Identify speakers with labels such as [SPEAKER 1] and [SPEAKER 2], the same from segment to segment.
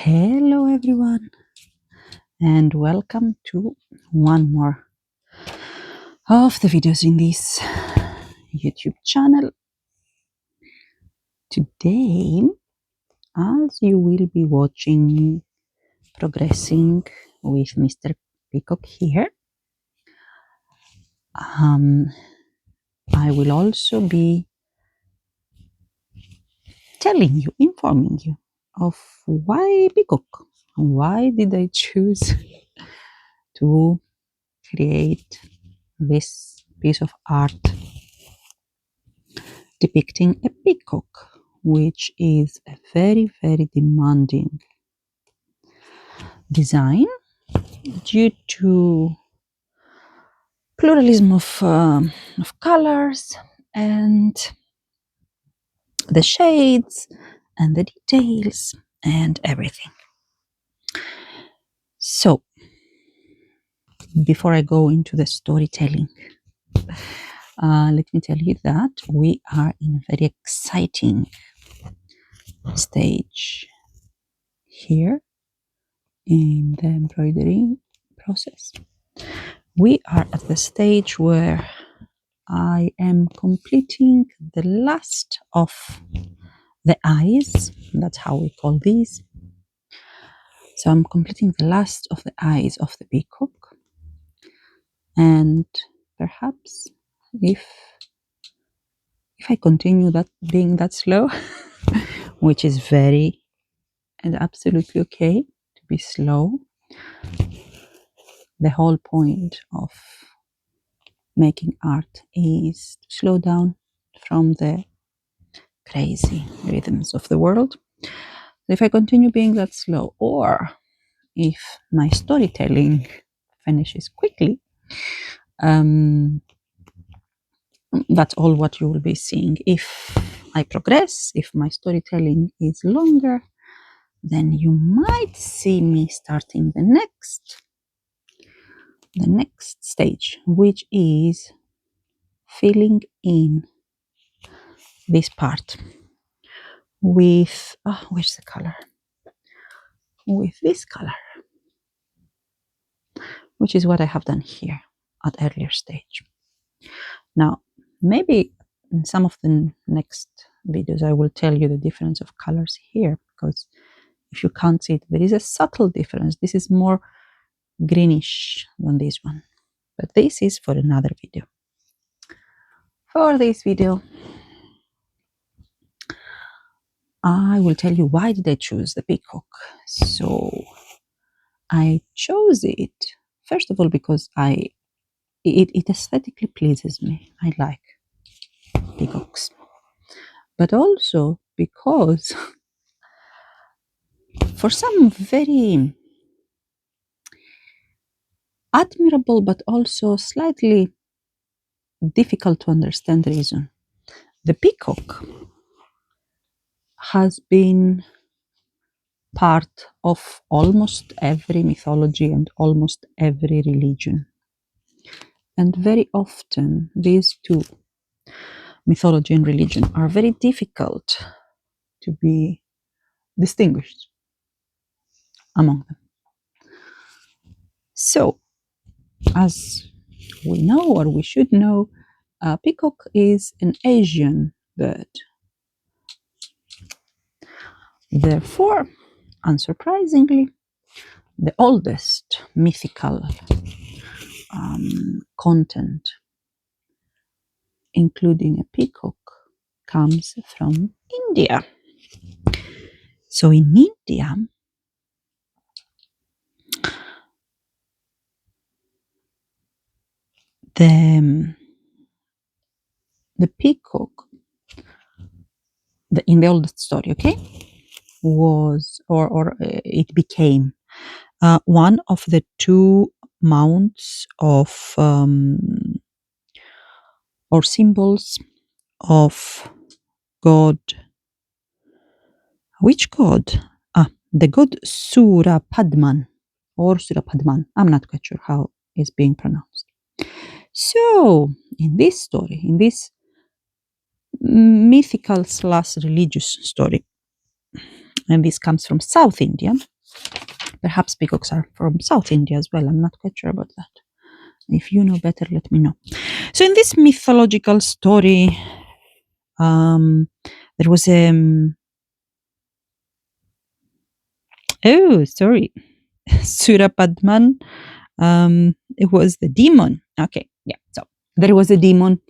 [SPEAKER 1] Hello everyone and welcome to one more of the videos in this YouTube channel. Today, as you will be watching progressing with Mr. Peacock here, I will also be telling you, informing you of why Peacock. Why did I choose to create this piece of art depicting a peacock, which is a very, very demanding design due to pluralism of colors and the shades and the details and everything. So, before I go into the storytelling, let me tell you that we are in a very exciting stage here in the embroidery process. We are at the stage where I am completing the last of the eyes. That's how we call these. So I'm completing the last of the eyes of the peacock. And perhaps if I continue that being that slow, which is very and absolutely okay to be slow, the whole point of making art is to slow down from the crazy rhythms of the world. If I continue being that slow, or if my storytelling finishes quickly, that's all what you will be seeing. If I progress, if my storytelling is longer, then you might see me starting the next stage, which is filling in this part with where's the color? With this color, which is what I have done here at earlier stage. Now, maybe in some of the next videos, I will tell you the difference of colors here, because if you can't see it, there is a subtle difference. This is more greenish than this one, but this is for another video. For this video, I will tell you why did I choose the peacock. So I chose it, first of all, because it aesthetically pleases me. I like peacocks. But also because for some very admirable but also slightly difficult to understand reason, the peacock has been part of almost every mythology and almost every religion. And very often these two, mythology and religion, are very difficult to be distinguished among them. So, as we know, or we should know, peacock is an Asian bird. Therefore, unsurprisingly, the oldest mythical content, including a peacock, comes from India. So in India, the peacock, in the oldest story, okay, was or it became one of the two mounts of or symbols of God. Which god? The god Surapadman or Surapadman. I'm not quite sure how it's being pronounced. So, in this story, in this mythical / religious story, And this comes from South India. Perhaps peacocks are from South India as well. I'm not quite sure about that. If you know better, let me know. So in this mythological story, there was Surapadman. It was the demon. Okay, yeah. So there was a demon,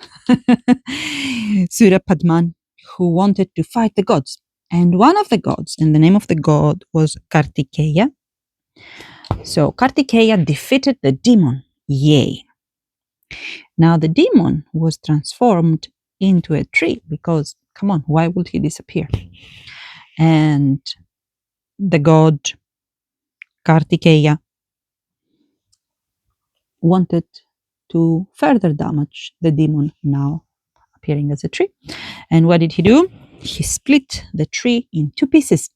[SPEAKER 1] Surapadman, who wanted to fight the gods. And one of the gods, and the name of the god was Kartikeya. So Kartikeya defeated the demon. Yay. Now the demon was transformed into a tree because, come on, why would he disappear? And the god Kartikeya wanted to further damage the demon, now appearing as a tree. And what did he do? He split the tree in two pieces.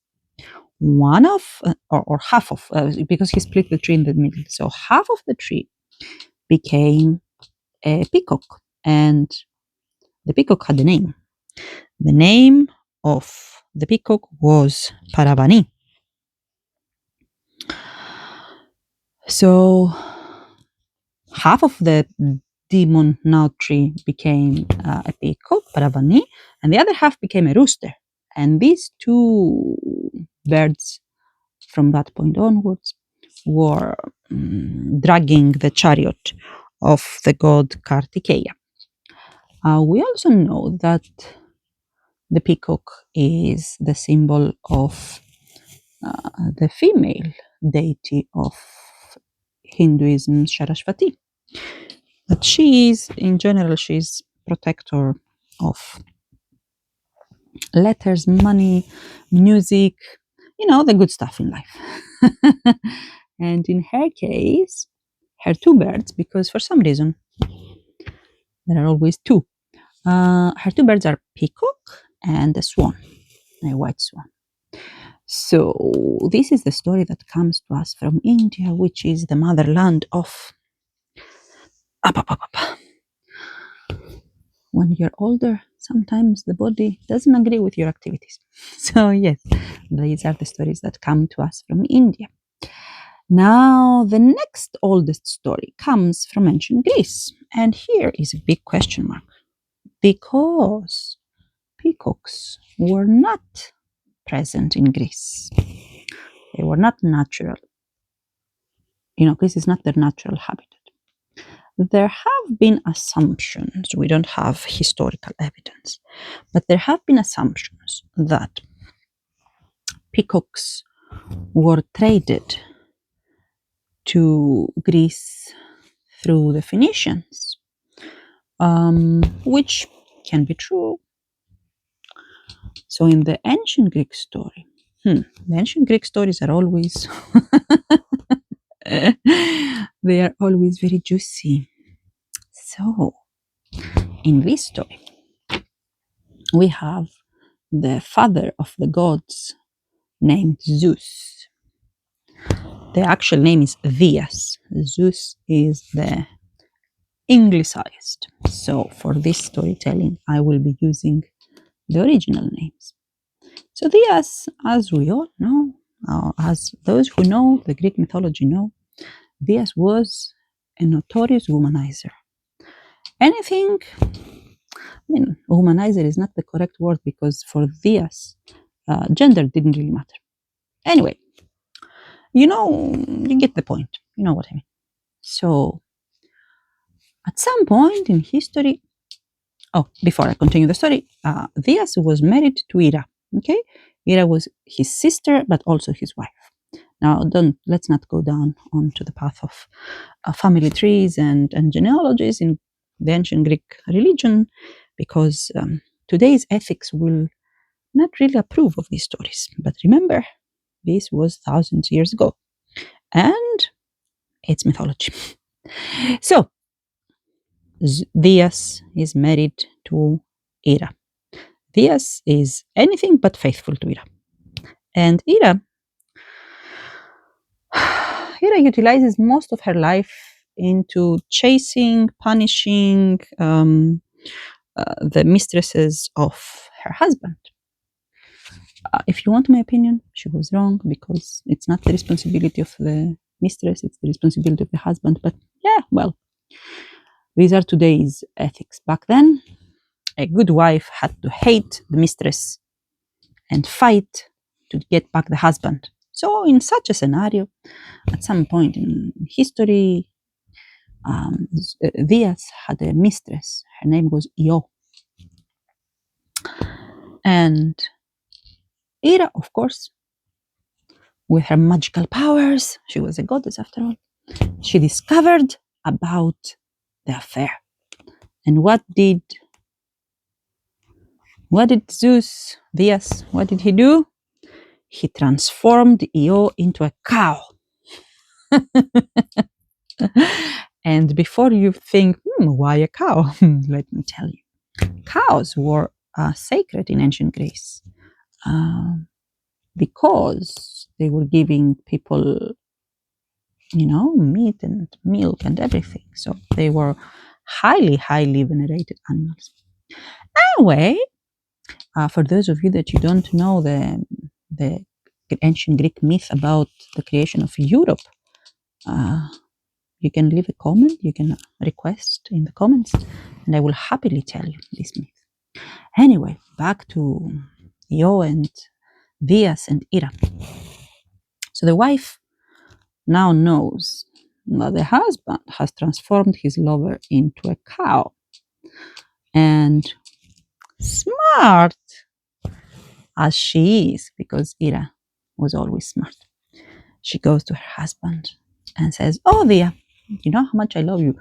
[SPEAKER 1] One of, or half of, because he split the tree in the middle. So half of the tree became a peacock, and the peacock had a name. The name of the peacock was Paravani. So half of the demon now tree became a peacock, Paravani, and the other half became a rooster. And these two birds, from that point onwards, were dragging the chariot of the god Kartikeya. We also know that the peacock is the symbol of the female deity of Hinduism, Saraswati. But in general, she's protector of letters, money, music, the good stuff in life. And in her case, her two birds, because for some reason there are always two, her two birds are peacock and a swan, a white swan. So this is the story that comes to us from India, which is the motherland of. When you're older, sometimes the body doesn't agree with your activities. So yes, these are the stories that come to us from India. Now, the next oldest story comes from ancient Greece. And here is a big question mark. Because peacocks were not present in Greece. They were not natural. Greece is not their natural habitat. There have been assumptions, we don't have historical evidence, but there have been assumptions that peacocks were traded to Greece through the Phoenicians, which can be true. So in the ancient Greek story, the ancient Greek stories are always they are always very juicy. So in this story, we have the father of the gods named Zeus. The actual name is Dias. Zeus is the Anglicized. So for this storytelling, I will be using the original names. So Dias, as we all know, as those who know the Greek mythology know, Dias was a notorious womanizer. Womanizer is not the correct word because for Dias, gender didn't really matter. Anyway, you get the point. You know what I mean. So, at some point in history, before I continue the story, Dias was married to Ira. Okay, Ira was his sister, but also his wife. Now, let's not go down onto the path of family trees and genealogies in the ancient Greek religion, because today's ethics will not really approve of these stories. But remember, this was thousands of years ago, and it's mythology. So, Dias is married to Ira. Dias is anything but faithful to Ira. And Ira utilizes most of her life into chasing, punishing the mistresses of her husband. If you want my opinion, she was wrong because it's not the responsibility of the mistress, it's the responsibility of the husband. But yeah, well, these are today's ethics. Back then, a good wife had to hate the mistress and fight to get back the husband. So, in such a scenario, at some point in history, Diaz had a mistress. Her name was Io. And Ira, of course, with her magical powers, she was a goddess after all, she discovered about the affair. And what did Zeus, Diaz, what did he do? He transformed Io into a cow. And before you think, why a cow? Let me tell you. Cows were sacred in ancient Greece because they were giving people, meat and milk and everything. So they were highly, highly venerated animals. Anyway, for those of you that you don't know the ancient Greek myth about the creation of Europe, you can leave a comment, you can request in the comments, and I will happily tell you this myth. Anyway, back to Io and Diaz and Ira. So the wife now knows that the husband has transformed his lover into a cow. And smart as she is, because Ira was always smart, she goes to her husband and says, "Oh, dear, you know how much I love you.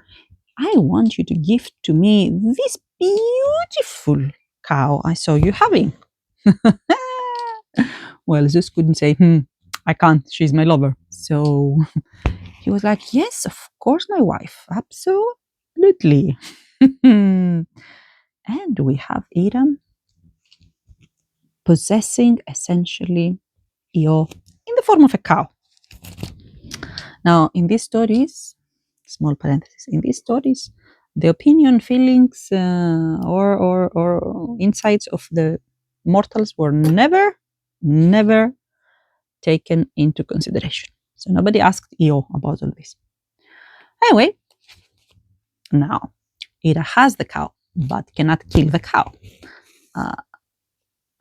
[SPEAKER 1] I want you to gift to me this beautiful cow I saw you having." Well, Zeus couldn't say, I can't, she's my lover. So he was like, yes, of course, my wife, absolutely. And we have Ira possessing essentially Io in the form of a cow. Now, in these stories, small parenthesis, in these stories, the opinion, feelings, or insights of the mortals were never taken into consideration. So nobody asked Io about all this. Anyway, now Ira has the cow, but cannot kill the cow.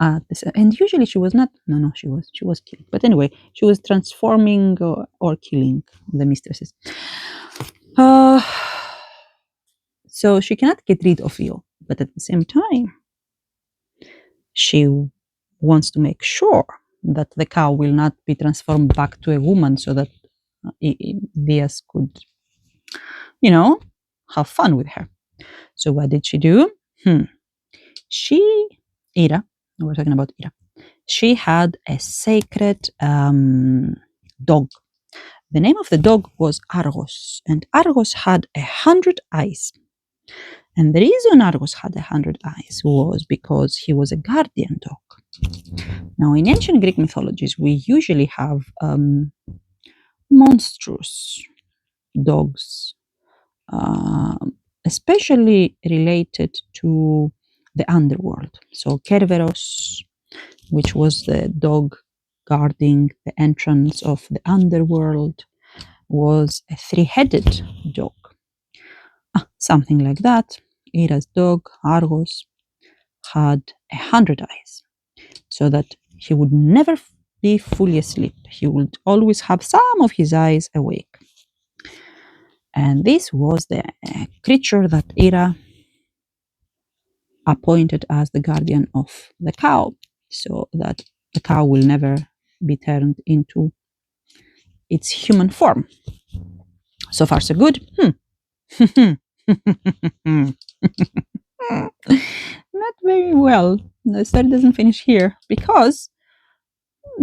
[SPEAKER 1] And usually she was not. No, she was killed. But anyway, she was transforming or killing the mistresses. Uh, so she cannot get rid of Io, but at the same time, she wants to make sure that the cow will not be transformed back to a woman, so that Diaz could, have fun with her. So what did she do? Ira, we're talking about Ira. She had a sacred dog. The name of the dog was Argos, and Argos had 100 eyes. And the reason Argos had 100 eyes was because he was a guardian dog. Now, in ancient Greek mythologies, we usually have monstrous dogs, especially related to the underworld. So Kerberos, which was the dog guarding the entrance of the underworld, was a three-headed dog. Something like that. Ira's dog, Argos, had 100 eyes, so that he would never be fully asleep. He would always have some of his eyes awake. And this was the creature that Ira appointed as the guardian of the cow, so that the cow will never be turned into its human form. So far, so good. Not very well. The story doesn't finish here because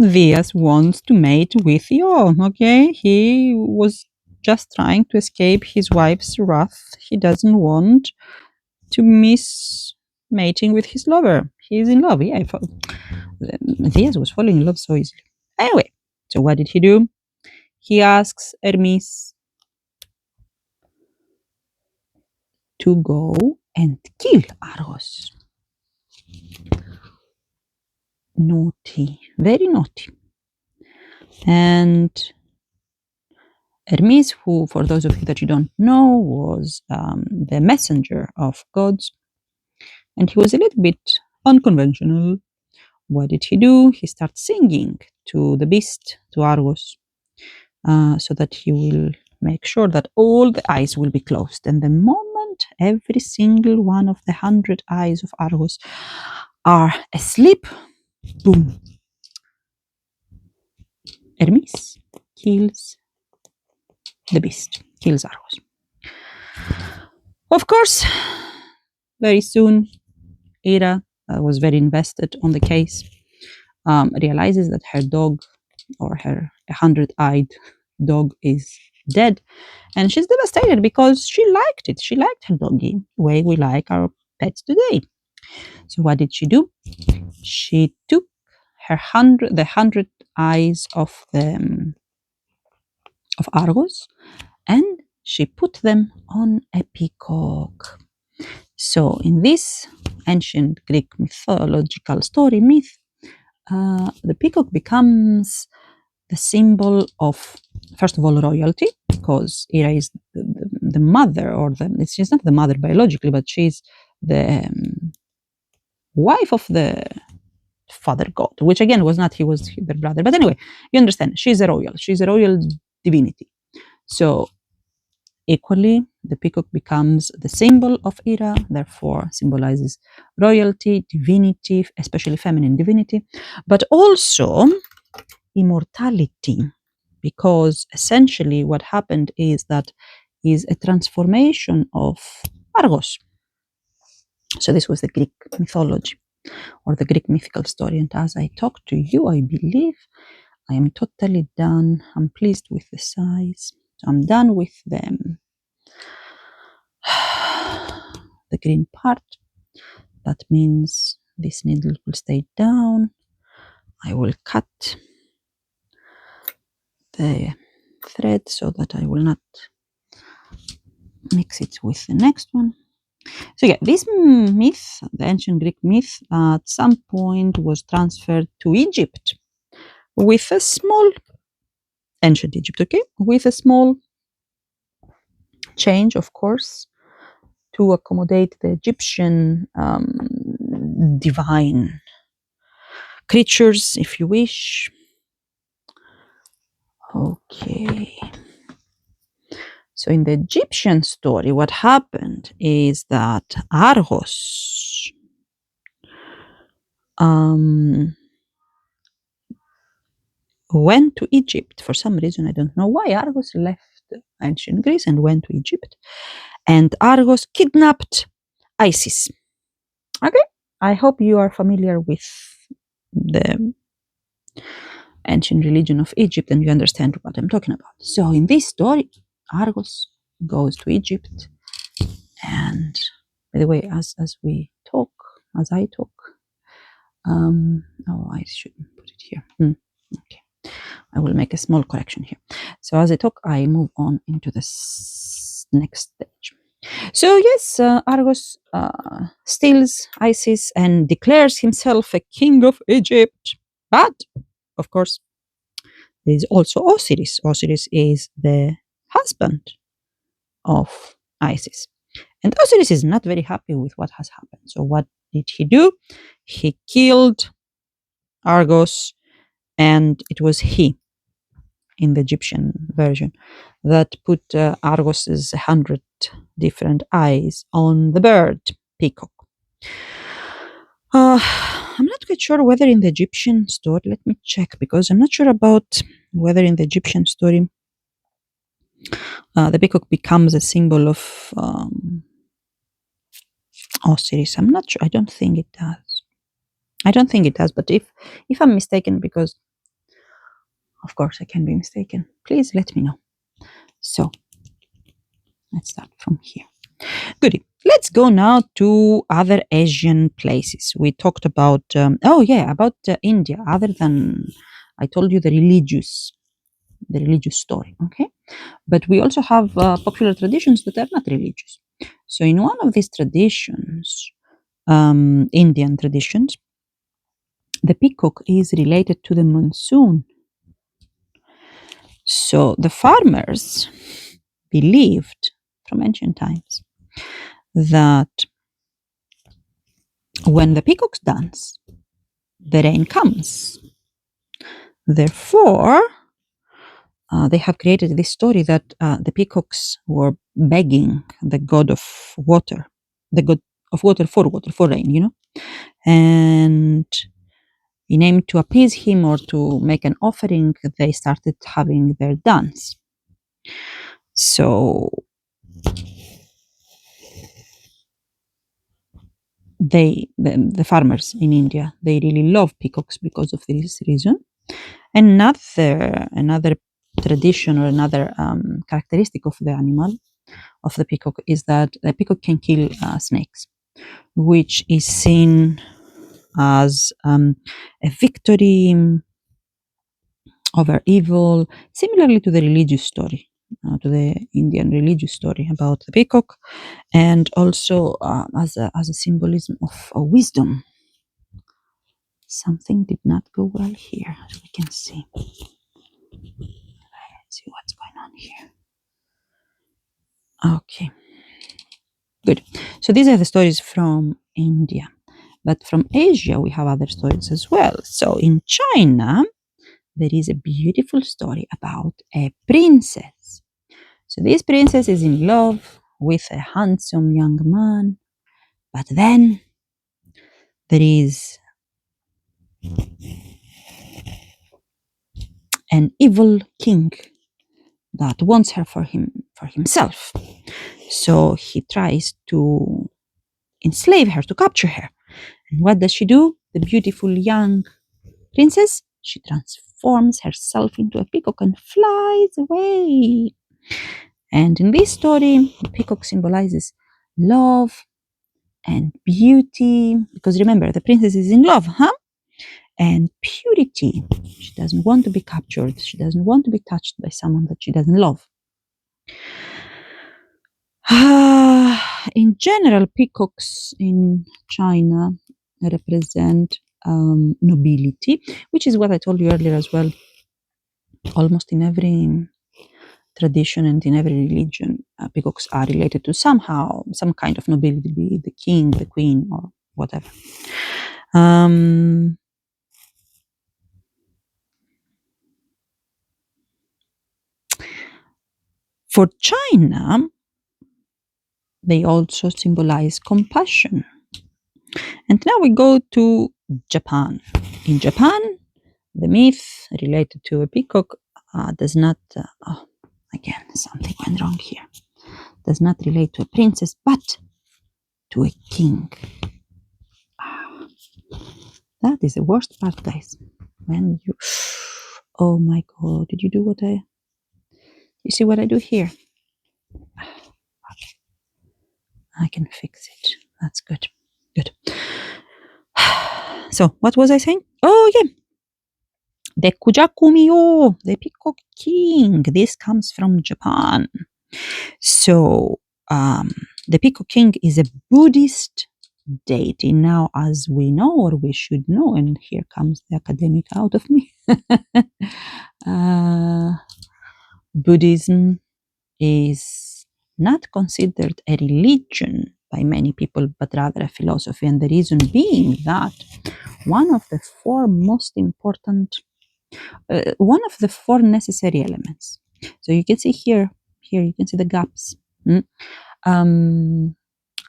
[SPEAKER 1] Diaz wants to mate with Io. Okay, he was just trying to escape his wife's wrath. He doesn't want to miss mating with his lover. He's in love. Yeah, Diaz was falling in love so easily. Anyway, so what did he do? He asks Hermes to go and kill Argos. naughty, very naughty. And Hermes, who, for those of you that you don't know, was the messenger of gods, and he was a little bit unconventional. What did he do? He started singing to the beast, to Argos, so that he will make sure that all the eyes will be closed. And the moment every single one of the 100 eyes of Argos are asleep, boom, Hermes kills the beast, kills Argos. Of course, very soon, Hera was very invested on the case, realizes that her dog, or her 100-eyed dog, is dead, and she's devastated because she liked it. She liked her doggy the way we like our pets today. So what did she do? She took the 100 eyes of Argos, and she put them on a peacock. So in this ancient Greek mythological story myth, the peacock becomes the symbol of, first of all, royalty, because Hera is the mother, or she's not the mother biologically, but she's the wife of the father god, which again was not, he was their brother. But anyway, you understand, she's a royal divinity. So equally, the peacock becomes the symbol of Hera, therefore symbolizes royalty, divinity, especially feminine divinity, but also immortality, because essentially what happened is a transformation of Argos. So this was the Greek mythology, or the Greek mythical story. And as I talk to you, I believe I am totally done. I'm pleased with the size. So I'm done with them. The green part. That means this needle will stay down. I will cut the thread so that I will not mix it with the next one. So yeah, this myth, the ancient Greek myth, at some point was transferred to Egypt with a small, ancient Egypt, okay, with a small change, of course, to accommodate the Egyptian divine creatures, if you wish. Okay. So in the Egyptian story, what happened is that Argos went to Egypt. For some reason, I don't know why, Argos left ancient Greece and went to Egypt. And Argos kidnapped Isis. Okay, I hope you are familiar with the ancient religion of Egypt and you understand what I'm talking about. So in this story, Argos goes to Egypt. And by the way, as I talk, I shouldn't put it here. Okay. I will make a small correction here. So as I talk, I move on into the next stage. So yes, Argos steals Isis and declares himself a king of Egypt. But, of course, there is also Osiris. Osiris is the husband of Isis. And Osiris is not very happy with what has happened. So what did he do? He killed Argos, and it was he, in the Egyptian version, that put Argos's 100 different eyes on the bird, peacock. I'm not quite sure whether in the Egyptian story, let me check, because I'm not sure about whether in the Egyptian story the peacock becomes a symbol of Osiris. I'm not sure. I don't think it does. But if I'm mistaken, because of course I can be mistaken, please let me know. So let's start from here. Goody. Let's go now to other Asian places. We talked about about India. Other than, I told you, the religious story. Okay, but we also have popular traditions that are not religious. So in one of these traditions, Indian traditions, the peacock is related to the monsoon. So the farmers believed from ancient times that when the peacocks dance, the rain comes. Therefore, they have created this story that the peacocks were begging the god of water, the god of water, for rain, and in aim to appease him or to make an offering, they started having their dance. So the farmers in India, they really love peacocks because of this reason. Another tradition or another characteristic of the animal, of the peacock, is that the peacock can kill snakes, which is seen as a victory over evil, similarly to the religious story, to the Indian religious story about the peacock, and also as a symbolism of wisdom. Something did not go well here, as we can see. Let's see what's going on here. Okay, good. So these are the stories from India. But from Asia, we have other stories as well. So in China, there is a beautiful story about a princess. So this princess is in love with a handsome young man, but then there is an evil king that wants her for himself. So he tries to enslave her, to capture her. And what does she do? The beautiful young princess, she transforms herself into a peacock and flies away. And in this story, the peacock symbolizes love and beauty, because remember, the princess is in love, and purity. She doesn't want to be captured. She doesn't want to be touched by someone that she doesn't love. In general, peacocks in China represent nobility, which is what I told you earlier as well. Almost in every tradition and in every religion, peacocks are related to somehow, some kind of nobility, be it the king, the queen, or whatever. For China, they also symbolize compassion. And now we go to Japan. In Japan, the myth related to a peacock does not, again, something went wrong here, does not relate to a princess, but to a king. That is the worst part, guys. When you, oh my God, did you do you see what I do here? Okay. I can fix it. That's good. Good. So, what was I saying? Oh, yeah. The Kujakumio, the Peacock King. This comes from Japan. So, the Peacock King is a Buddhist deity. Now, as we know, or we should know, and here comes the academic out of me, Buddhism is not considered a religion by many people, but rather a philosophy. And the reason being that one of the four most important, one of the four necessary elements. So you can see here you can see the gaps.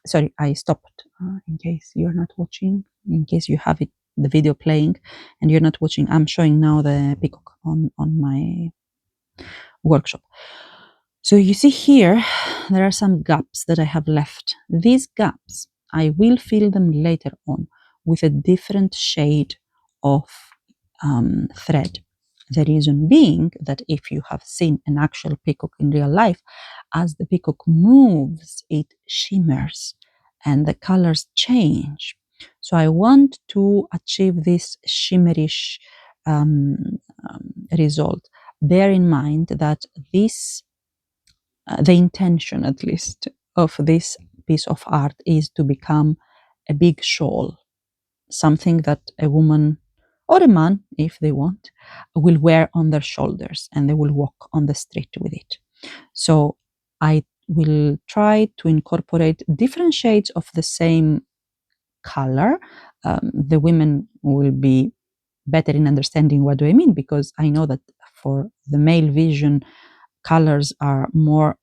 [SPEAKER 1] Sorry, I stopped in case you're not watching, in case you have the video playing and you're not watching. I'm showing now the peacock on my workshop. So you see here, there are some gaps that I have left. These gaps, I will fill them later on with a different shade of thread. The reason being that if you have seen an actual peacock in real life, as the peacock moves, it shimmers and the colors change. So I want to achieve this shimmerish result. Bear in mind that this, the intention at least of this piece of art is to become a big shawl, something that a woman or a man, if they want, will wear on their shoulders and they will walk on the street with it. So I will try to incorporate different shades of the same color. The women will be better in understanding what do I mean, because I know that for the male vision, colors are more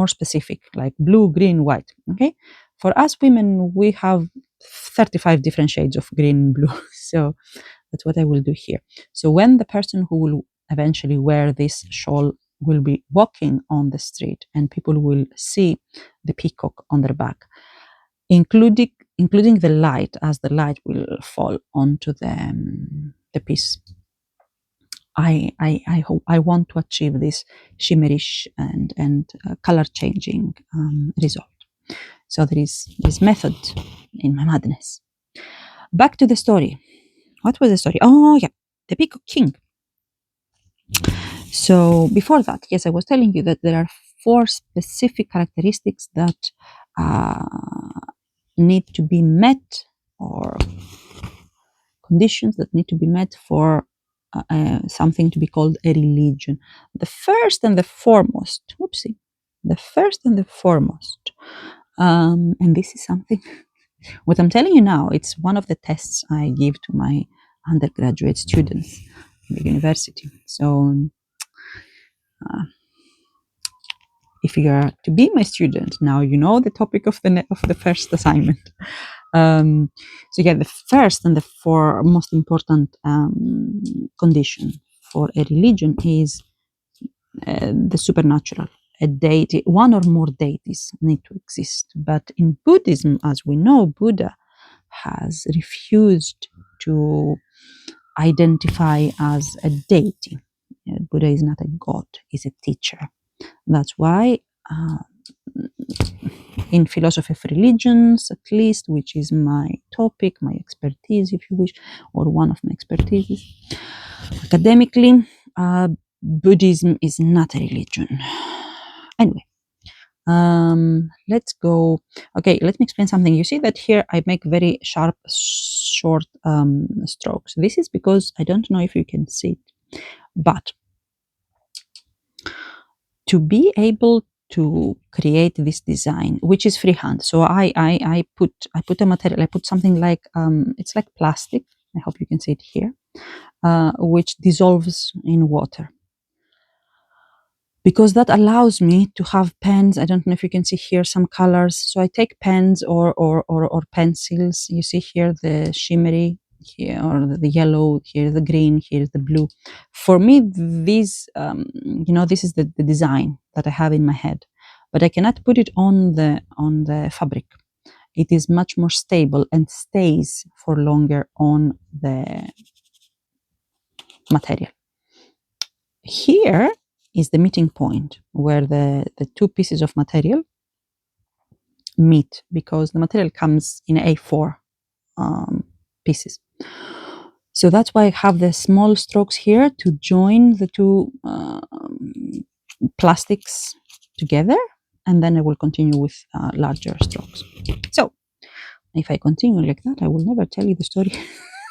[SPEAKER 1] specific, like blue, green, white. Okay, for us women, we have 35 different shades of green and blue. So that's what I will do here. So when the person who will eventually wear this shawl will be walking on the street and people will see the peacock on their back, including the light, as the light will fall onto the piece. I hope I want to achieve this shimmerish and color changing result. So there is this method in my madness. Back to the story. What was the story? Oh yeah, the Peacock King. So before that, yes, I was telling you that there are 4 specific characteristics that need to be met, or conditions that need to be met for something to be called a religion. The first and the foremost, the first and the foremost, and this is something, what I'm telling you now, it's one of the tests I give to my undergraduate students in the university. So if you are to be my student, now you know the topic of the first assignment. So yeah, the first and the most important condition for a religion is the supernatural. A deity, one or more deities need to exist. But in Buddhism, as we know, Buddha has refused to identify as a deity. Buddha is not a god, he's a teacher. That's why in philosophy of religions, at least, which is my topic, my expertise, if you wish, or one of my expertises, academically, Buddhism is not a religion. Anyway, let's go. Okay, let me explain something. You see that here I make very sharp, short strokes. This is because I don't know if you can see it, but to be able to create this design, which is freehand. So I put a material. I put something like it's like plastic. I hope you can see it here, which dissolves in water, because that allows me to have pens. I don't know if you can see here some colors. So I take pens or pencils. You see here the shimmery here, or the yellow here, the green here, the blue. For me, these this is the design that I have in my head, but I cannot put it on the fabric. It is much more stable and stays for longer on the material. Here is the meeting point where the 2 pieces of material meet, because the material comes in A4 pieces. So that's why I have the small strokes here to join the 2 plastics together, and then I will continue with larger strokes. So if I continue like that, I will never tell you the story,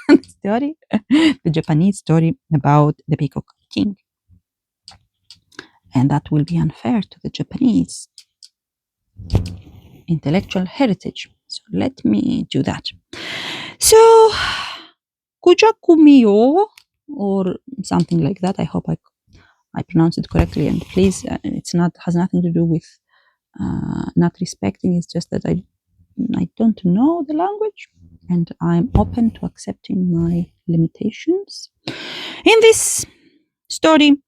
[SPEAKER 1] the Japanese story about the Peacock King. And that will be unfair to the Japanese intellectual heritage. So let me do that. So, Kujakumiyo, or something like that. I hope I pronounce it correctly. And please, has nothing to do with not respecting. It's just that I don't know the language, and I'm open to accepting my limitations. In this story,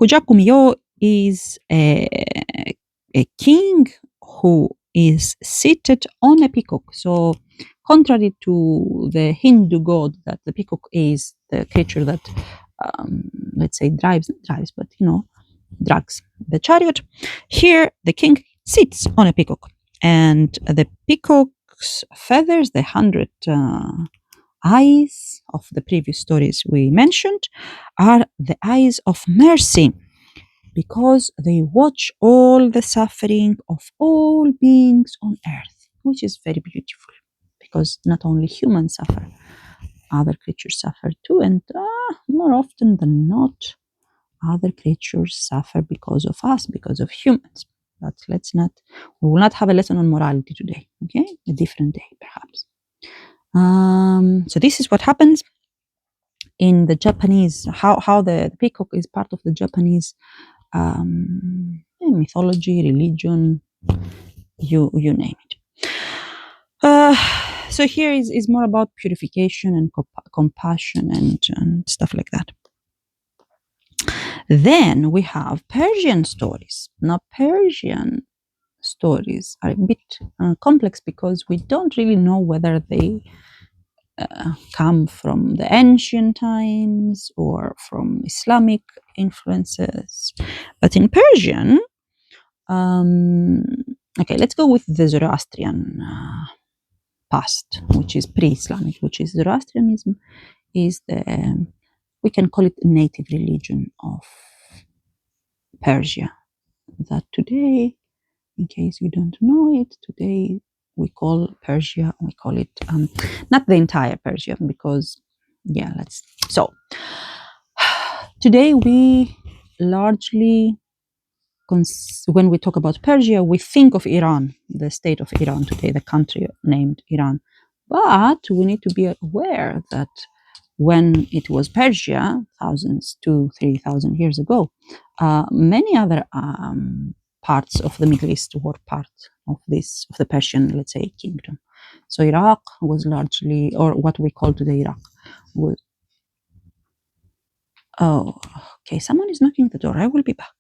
[SPEAKER 1] Kujakumiyo is a king who is seated on a peacock. So, contrary to the Hindu god, that the peacock is the creature that, let's say, drags, but drags the chariot, here the king sits on a peacock, and the peacock's feathers, the 100 eyes of the previous stories we mentioned, are the eyes of mercy, because they watch all the suffering of all beings on earth, which is very beautiful, because not only humans suffer, other creatures suffer too, and more often than not, other creatures suffer because of us, because of humans. But we will not have a lesson on morality today, okay? A different day, perhaps. So this is what happens in the Japanese, how the peacock is part of the Japanese mythology, religion, you name it. So here is more about purification and compassion and stuff like that. Then we have Persian stories. Now, Persian stories are a bit complex because we don't really know whether they come from the ancient times or from Islamic influences. But in Persian, okay, let's go with the Zoroastrian past, which is pre-Islamic, which is Zoroastrianism, is the we can call it native religion of Persia. That today, in case you don't know it, today we call Persia, we call it not the entire Persia because, yeah, so today we largely, when we talk about Persia, we think of Iran, the state of Iran today, the country named Iran. But we need to be aware that when it was Persia, 2,000-3,000 years ago, many other parts of the Middle East were part of the Persian, let's say, kingdom. So Iraq was largely, or what we call today Iraq, was. Oh, okay, someone is knocking the door. I will be back.